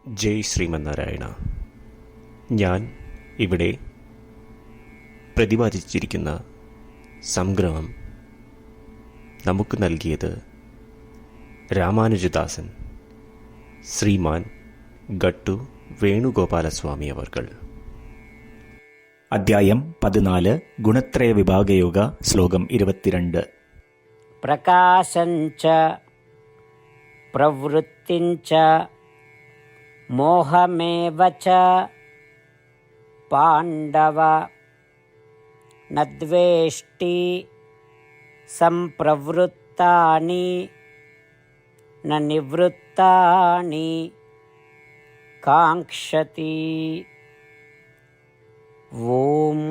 ജയ് ശ്രീമന്നാരായണ. ഞാൻ ഇവിടെ പ്രതിപാദിച്ചിരിക്കുന്ന സംഗ്രഹം നമുക്ക് നൽകിയത് രാമാനുജദാസൻ ശ്രീമാൻ ഗട്ടു വേണുഗോപാലസ്വാമി അവർകൾ. അധ്യായം 14 ഗുണത്രയ വിഭാഗയോഗ ശ്ലോകം 22. പ്രകാശഞ്ച പ്രവൃത്തിഞ്ച മോഹമേവ ച പാണ്ഡവ നദ്വേഷ്ടി സംപ്രവൃത്താനി ന നിവൃത്താനി കാംക്ഷതി. ഓം.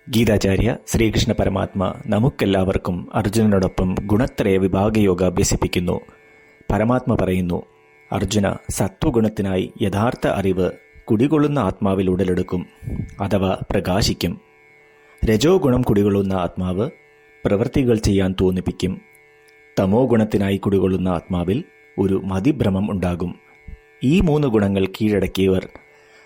ഗീതാചാര്യ ശ്രീകൃഷ്ണ പരമാത്മ നമുക്കെല്ലാവർക്കും അർജുനനോടൊപ്പം ഗുണത്രയ വിഭാഗയോഗ അഭ്യസിപ്പിക്കുന്നു. പരമാത്മ പറയുന്നു, അർജുന, സത്വഗുണത്തിനായി യഥാർത്ഥ അറിവ് കുടികൊള്ളുന്ന ആത്മാവിൽ ഉടലെടുക്കും, അഥവാ പ്രകാശിക്കും. രജോ ഗുണം കുടികൊള്ളുന്ന ആത്മാവ് പ്രവൃത്തികൾ ചെയ്യാൻ തോന്നിപ്പിക്കും. തമോ ഗുണത്തിനായി കുടികൊള്ളുന്ന ആത്മാവിൽ ഒരു മതിഭ്രമം ഉണ്ടാകും. ഈ 3 ഗുണങ്ങൾ കീഴടക്കിയവർ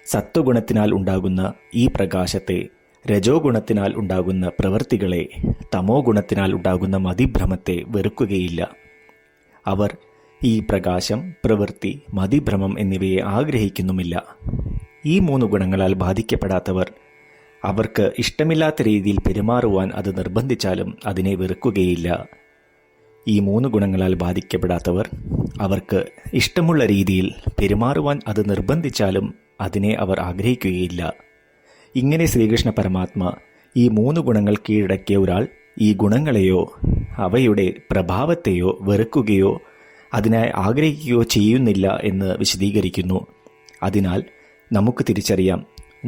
സത്വഗുണത്തിനാൽ ഉണ്ടാകുന്ന ഈ പ്രകാശത്തെ, രജോ ഗുണത്തിനാൽ ഉണ്ടാകുന്ന പ്രവൃത്തികളെ, തമോ ഗുണത്തിനാൽ ഉണ്ടാകുന്ന മതിഭ്രമത്തെ വെറുക്കുകയില്ല. അവർ ഈ പ്രകാശം, പ്രവൃത്തി, മതിഭ്രമം എന്നിവയെ ആഗ്രഹിക്കുന്നുമില്ല. ഈ 3 ഗുണങ്ങളാൽ ബാധിക്കപ്പെടാത്തവർ അവർക്ക് ഇഷ്ടമില്ലാത്ത രീതിയിൽ പെരുമാറുവാൻ അത് നിർബന്ധിച്ചാലും അതിനെ വെറുക്കുകയില്ല. ഈ 3 ഗുണങ്ങളാൽ ബാധിക്കപ്പെടാത്തവർ അവർക്ക് ഇഷ്ടമുള്ള രീതിയിൽ പെരുമാറുവാൻ അത് നിർബന്ധിച്ചാലും അതിനെ അവർ ആഗ്രഹിക്കുകയില്ല. ഇങ്ങനെ ശ്രീകൃഷ്ണ പരമാത്മ ഈ 3 ഗുണങ്ങൾ കീഴടക്കിയ ഒരാൾ ഈ ഗുണങ്ങളെയോ അവയുടെ പ്രഭാവത്തെയോ വെറുക്കുകയോ അതിനായി ആഗ്രഹിക്കുകയോ ചെയ്യുന്നില്ല എന്ന് വിശദീകരിക്കുന്നു. അതിനാൽ നമുക്ക് തിരിച്ചറിയാം,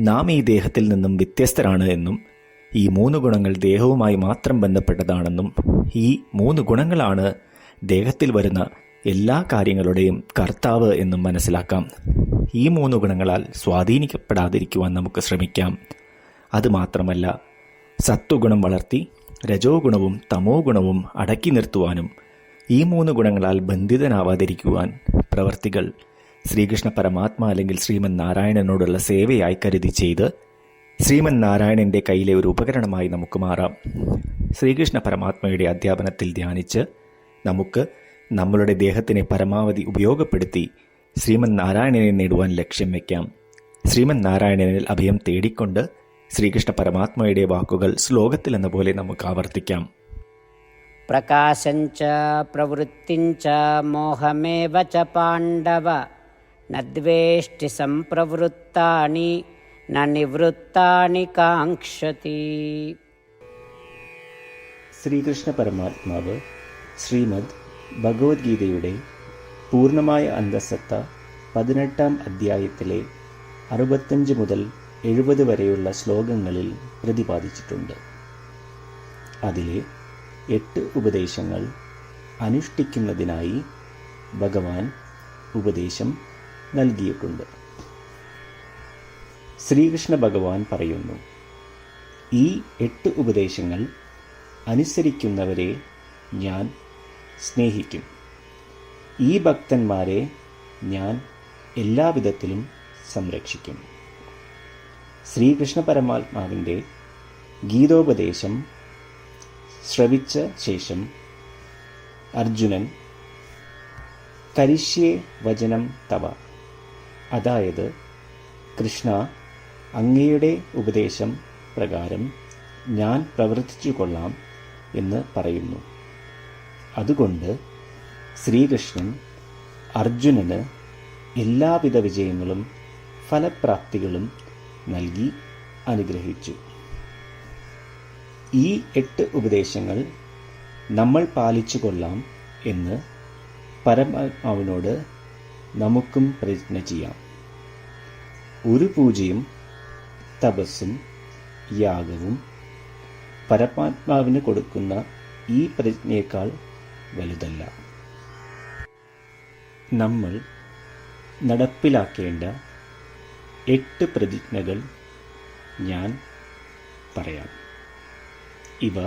നാം ഈ ദേഹത്തിൽ നിന്നും വ്യത്യസ്തരാണ് എന്നും ഈ 3 ഗുണങ്ങൾ ദേഹവുമായി മാത്രം ബന്ധപ്പെട്ടതാണെന്നും ഈ 3 ഗുണങ്ങളാണ് ദേഹത്തിൽ വരുന്ന എല്ലാ കാര്യങ്ങളുടെയും കർത്താവ് എന്നും മനസ്സിലാക്കാം. ഈ 3 ഗുണങ്ങളാൽ സ്വാധീനിക്കപ്പെടാതിരിക്കുവാൻ നമുക്ക് ശ്രമിക്കാം. അതുമാത്രമല്ല, സത്വഗുണം വളർത്തി രജോ ഗുണവും തമോ ഗുണവും അടക്കി നിർത്തുവാനും ഈ 3 ഗുണങ്ങളാൽ ബന്ധിതനാവാതിരിക്കുവാൻ പ്രവർത്തികൾ ശ്രീകൃഷ്ണ പരമാത്മ അല്ലെങ്കിൽ ശ്രീമൻ നാരായണനോടുള്ള സേവയായി കരുതി ചെയ്ത് ശ്രീമൻ നാരായണൻ്റെ കയ്യിലെ ഒരു ഉപകരണമായി നമുക്ക് മാറാം. ശ്രീകൃഷ്ണ പരമാത്മയുടെ അധ്യാപനത്തിൽ ധ്യാനിച്ച് നമുക്ക് നമ്മളുടെ ദേഹത്തിനെ പരമാവധി ഉപയോഗപ്പെടുത്തി ശ്രീമൻ നാരായണനെ നേടുവാൻ ലക്ഷ്യം വയ്ക്കാം. ശ്രീമൻ നാരായണനിൽ അഭയം തേടിക്കൊണ്ട് ശ്രീകൃഷ്ണ പരമാത്മയുടെ വാക്കുകൾ ശ്ലോകത്തിൽ എന്ന പോലെ നമുക്ക് ആവർത്തിക്കാം. പ്രകാശഞ്ച പ്രവൃത്തിഞ്ച മോഹമേവ ച പാണ്ഡവ നദ്വേഷ്ടി സംപ്രവൃത്താനി ന നിവൃത്താനി കാംക്ഷതി. ശ്രീകൃഷ്ണ പരമാത്മാവ് ശ്രീമദ് ഭഗവത്ഗീതയുടെ പൂർണ്ണമായ അന്തസത്ത 18-ാം അധ്യായത്തിലെ 65 മുതൽ 70 വരെയുള്ള ശ്ലോകങ്ങളിൽ പ്രതിപാദിച്ചിട്ടുണ്ട്. അതിലെ 8 ഉപദേശങ്ങൾ അനുഷ്ഠിക്കുന്നതിനായി ഭഗവാൻ ഉപദേശം നൽകിയിട്ടുണ്ട്. ശ്രീകൃഷ്ണ ഭഗവാൻ പറയുന്നു, ഈ 8 ഉപദേശങ്ങൾ അനുസരിക്കുന്നവരെ ഞാൻ സ്നേഹിക്കും. ഈ ഭക്തന്മാരെ ഞാൻ എല്ലാവിധത്തിലും സംരക്ഷിക്കും. ശ്രീകൃഷ്ണ പരമാത്മാവിൻ്റെ ഗീതോപദേശം ശ്രവിച്ച ശേഷം അർജുനൻ കരിഷ്യേ വചനം തവ, അതായത് കൃഷ്ണ, അങ്ങയുടെ ഉപദേശം പ്രകാരം ഞാൻ പ്രവർത്തിച്ചു കൊള്ളാം എന്ന് പറയുന്നു. അതുകൊണ്ട് ശ്രീകൃഷ്ണൻ അർജുനന് എല്ലാവിധ വിജയങ്ങളും ഫലപ്രാപ്തികളും നൽകി അനുഗ്രഹിച്ചു. ഈ 8 ഉപദേശങ്ങൾ നമ്മൾ പാലിച്ചു കൊള്ളാം എന്ന് പരമാത്മാവിനോട് നമുക്കും പ്രതിജ്ഞ ചെയ്യാം. ഒരു പൂജയും തപസ്സും യാഗവും പരമാത്മാവിന് കൊടുക്കുന്ന ഈ പ്രതിജ്ഞയേക്കാൾ വലുതല്ല. നമ്മൾ നടപ്പിലാക്കേണ്ട 8 പ്രതിജ്ഞകൾ ഞാൻ പറയാം. ഇവ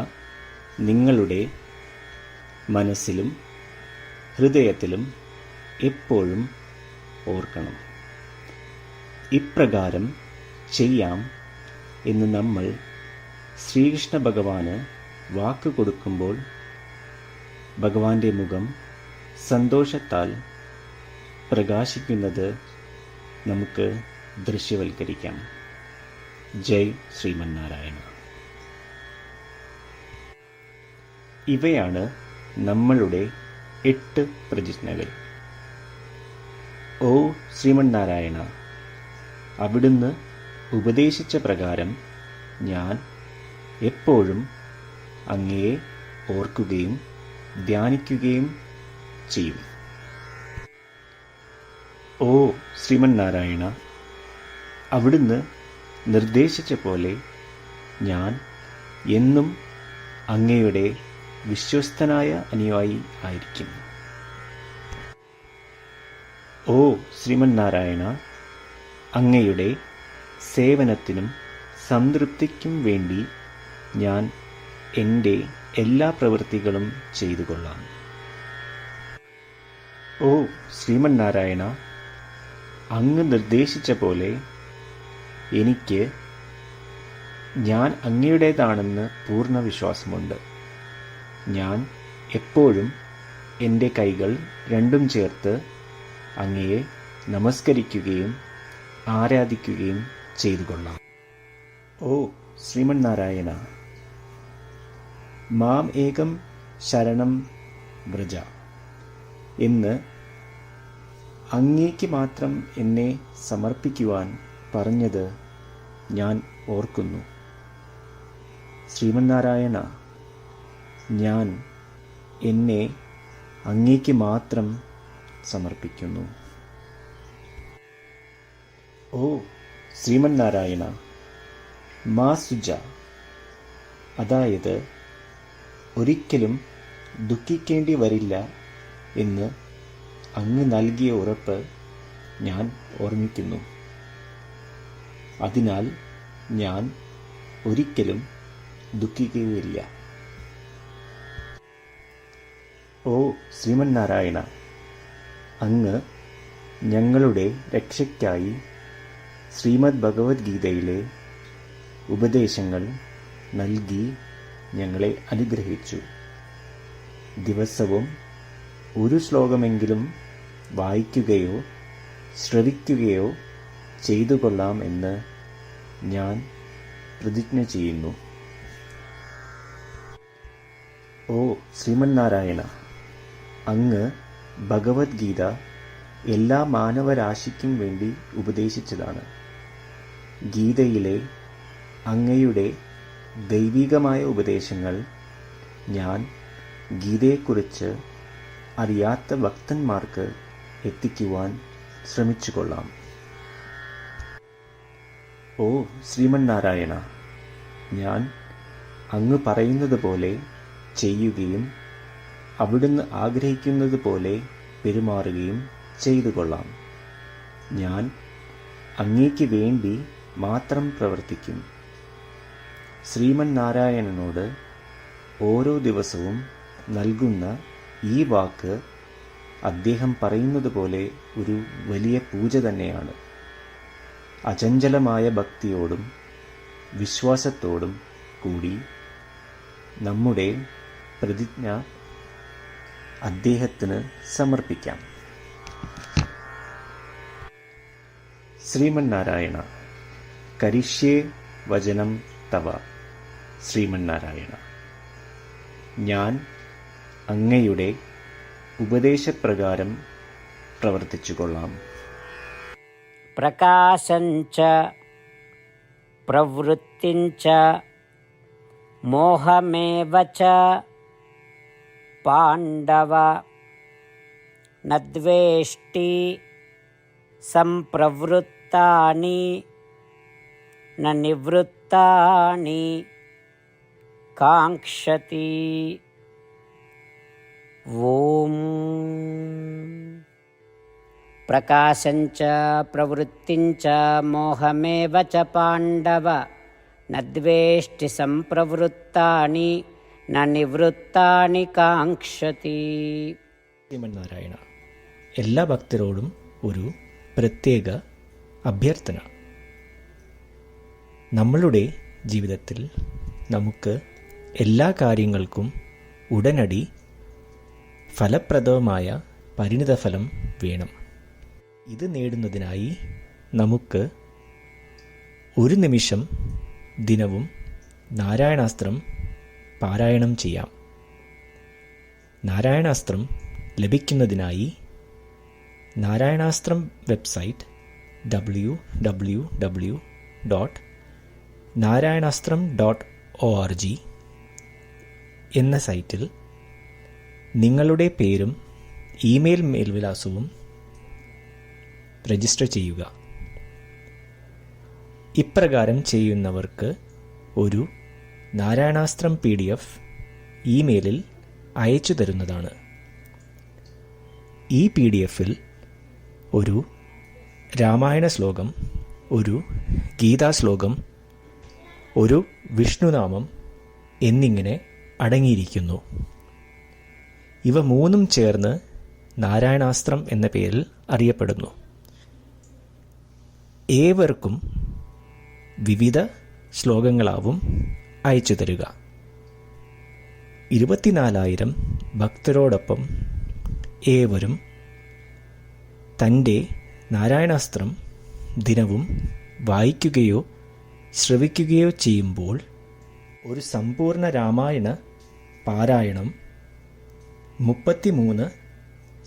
നിങ്ങളുടെ മനസ്സിലും ഹൃദയത്തിലും എപ്പോഴും ഓർക്കണം. ഇപ്രകാരം ചെയ്യാം എന്ന് നമ്മൾ ശ്രീകൃഷ്ണ ഭഗവാന് വാക്ക് കൊടുക്കുമ്പോൾ ഭഗവാന്റെ മുഖം സന്തോഷത്താൽ പ്രകാശിക്കുന്നത് നമുക്ക് ദൃശ്യവൽക്കരിക്കാം. ജയ് ശ്രീമന്നാരായണ. ഇവയാണ് നമ്മളുടെ 8 പ്രതിജ്ഞകൾ. ഓ ശ്രീമന്നാരായണ, അവിടുന്ന് ഉപദേശിച്ച പ്രകാരം ഞാൻ എപ്പോഴും അങ്ങയെ ഓർക്കുകയും ധ്യാനിക്കുകയും ചെയ്യും. ഓ ശ്രീമന്നാരായണ, അവിടുന്ന് നിർദ്ദേശിച്ച പോലെ ഞാൻ എന്നും അങ്ങയുടെ വിശ്വസ്തനായ അനുയായി ആയിരിക്കും. ഓ ശ്രീമന്നാരായണ, അങ്ങയുടെ സേവനത്തിനും സംതൃപ്തിക്കും വേണ്ടി ഞാൻ എൻ്റെ എല്ലാ പ്രവൃത്തികളും ചെയ്തു കൊള്ളാം. ഓ ശ്രീമന്നാരായണ, അങ്ങ് നിർദ്ദേശിച്ച പോലെ എനിക്ക് ഞാൻ അങ്ങയുടേതാണെന്ന് പൂർണ്ണ വിശ്വാസമുണ്ട്. ഞാൻ എപ്പോഴും എൻ്റെ കൈകൾ രണ്ടും ചേർത്ത് അങ്ങയെ നമസ്കരിക്കുകയും ആരാധിക്കുകയും ചെയ്തു കൊള്ളാം. ഓ ശ്രീമന്നാരായണ, മാം ഏകം ശരണം വ്രജ എന്ന് അങ്ങേക്ക് മാത്രം എന്നെ സമർപ്പിക്കുവാൻ പറഞ്ഞത് ഞാൻ ഓർക്കുന്നു. ശ്രീമന്നാരായണ, ഞാൻ എന്നെ അങ്ങേക്ക് മാത്രം സമർപ്പിക്കുന്നു. ഓ ശ്രീമന്നാരായണ, മാ സുജ, അതായത് ഒരിക്കലും ദുഃഖിക്കേണ്ടി വരില്ല എന്ന് അങ്ങ് നൽകിയ ഉറപ്പ് ഞാൻ ഓർമ്മിക്കുന്നു. അതിനാൽ ഞാൻ ഒരിക്കലും ദുഃഖിക്കുകയില്ല. ഓ ശ്രീമന്നാരായണ, അങ്ങ് ഞങ്ങളുടെ രക്ഷയ്ക്കായി ശ്രീമദ് ഭഗവത്ഗീതയിലെ ഉപദേശങ്ങൾ നൽകി ഞങ്ങളെ അനുഗ്രഹിച്ചു. ദിവസവും ഒരു ശ്ലോകമെങ്കിലും വായിക്കുകയോ ശ്രവിക്കുകയോ ചെയ്തു കൊള്ളാം എന്ന് ഞാൻ പ്രതിജ്ഞ ചെയ്യുന്നു. ഓ ശ്രീമന്നാരായണ, അങ്ങ് ഭഗവത്ഗീത എല്ലാ മാനവരാശിക്കും വേണ്ടി ഉപദേശിച്ചതാണ്. ഗീതയിലെ അങ്ങയുടെ ദൈവികമായ ഉപദേശങ്ങൾ ഞാൻ ഗീതയെക്കുറിച്ച് അറിയാത്ത ഭക്തന്മാർക്ക് എത്തിക്കുവാൻ ശ്രമിച്ചുകൊള്ളാം. ഓ ശ്രീമന്നാരായണ, ഞാൻ അങ്ങ് പറയുന്നത് പോലെ ചെയ്യുകയും അവിടുന്ന് ആഗ്രഹിക്കുന്നത് പോലെ പെരുമാറുകയും ചെയ്തു കൊള്ളാം. ഞാൻ അങ്ങേക്ക് വേണ്ടി മാത്രം പ്രവർത്തിക്കും. ശ്രീമന്നാരായണനോട് ഓരോ ദിവസവും നൽകുന്ന ഈ വാക്ക് അദ്ദേഹം പറയുന്നത് പോലെ ഒരു വലിയ പൂജ തന്നെയാണ്. അചഞ്ചലമായ ഭക്തിയോടും വിശ്വാസത്തോടും കൂടി നമ്മുടെ പ്രതിജ്ഞ അദ്ദേഹത്തിന് സമർപ്പിക്കാം. ശ്രീമന്നാരായണ, കരിഷ്യേ വചനം തവ. ശ്രീമന്നാരായണ, ഞാൻ അങ്ങയുടെ ഉപദേശപ്രകാരം പ്രവർത്തിച്ചുകൊള്ളാം. പ്രകാശഞ്ച പ്രവൃത്തിഞ്ച മോഹമേവ ച പാണ്ഡവ നദ്വേഷ്ടി സംപ്രവൃത്താനി ന നിവൃത്താനി കാംക്ഷതി. ഓം പ്രകാശഞ്ച പ്രവൃത്തിഞ്ച മോഹമേവ ച പാണ്ഡവ നദ്വേഷ്ടി സംപ്രവൃത്താനി ന നിവൃത്താനി കാംക്ഷതി. ശ്രീമന്നാരായണ, എല്ലാ ഭക്തരോടും ഒരു പ്രത്യേക അഭ്യർത്ഥന. നമ്മളുടെ ജീവിതത്തിൽ നമുക്ക് എല്ലാ കാര്യങ്ങൾക്കും ഉടനടി ഫലപ്രദമായ പരിണിതഫലം വേണം. ഇത് നേടുന്നതിനായി നമുക്ക് ഒരു നിമിഷം ദിനവും നാരായണാസ്ത്രം പാരായണം ചെയ്യാം. നാരായണാസ്ത്രം ലഭിക്കുന്നതിനായി നാരായണാസ്ത്രം വെബ്സൈറ്റ് www.narayanaastram.org എന്ന സൈറ്റിൽ നിങ്ങളുടെ പേരും ഇമെയിൽ മേൽവിലാസവും രജിസ്റ്റർ ചെയ്യുക. ഇപ്രകാരം ചെയ്യുന്നവർക്ക് ഒരു നാരായണാസ്ത്രം PDF ഇമെയിലിൽ അയച്ചു തരുന്നതാണ്. ഈ PDF-ൽ ഒരു രാമായണ ശ്ലോകം, ഒരു ഗീതാശ്ലോകം, ഒരു വിഷ്ണുനാമം എന്നിങ്ങനെ അടങ്ങിയിരിക്കുന്നു. ഇവ മൂന്നും ചേർന്ന് നാരായണാസ്ത്രം എന്ന പേരിൽ അറിയപ്പെടുന്നു. ഏവർക്കും വിവിധ ശ്ലോകങ്ങളാവും അയച്ചു തരിക. 24,000 ഭക്തരോടൊപ്പം ഏവരും തൻ്റെ നാരായണാസ്ത്രം ദിനവും വായിക്കുകയോ ശ്രവിക്കുകയോ ചെയ്യുമ്പോൾ ഒരു സമ്പൂർണ്ണ രാമായണ പാരായണം, 33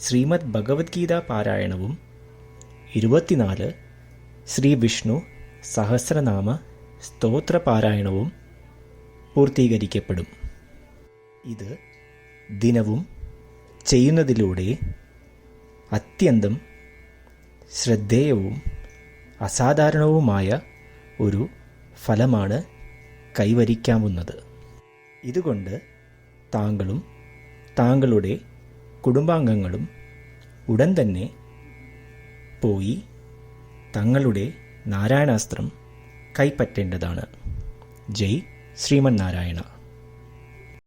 ശ്രീമദ് ഭഗവത്ഗീത പാരായണവും 24 ശ്രീ വിഷ്ണു സഹസ്രനാമ സ്തോത്ര പാരായണവും പൂർത്തീകരിക്കപ്പെടും. ഇത് ദിനവും ചെയ്യുന്നതിലൂടെ അത്യന്തം ശ്രദ്ധേയവും അസാധാരണവുമായ ഒരു ഫലമാണ് കൈവരിക്കാവുന്നത്. ഇതുകൊണ്ട് താങ്കളും താങ്കളുടെ കുടുംബാംഗങ്ങളും ഉടൻ തന്നെ പോയി തങ്ങളുടെ നാരായണാസ്ത്രം കൈപ്പറ്റേണ്ടതാണ്. ജയ് ശ്രീമന്നാരായണ.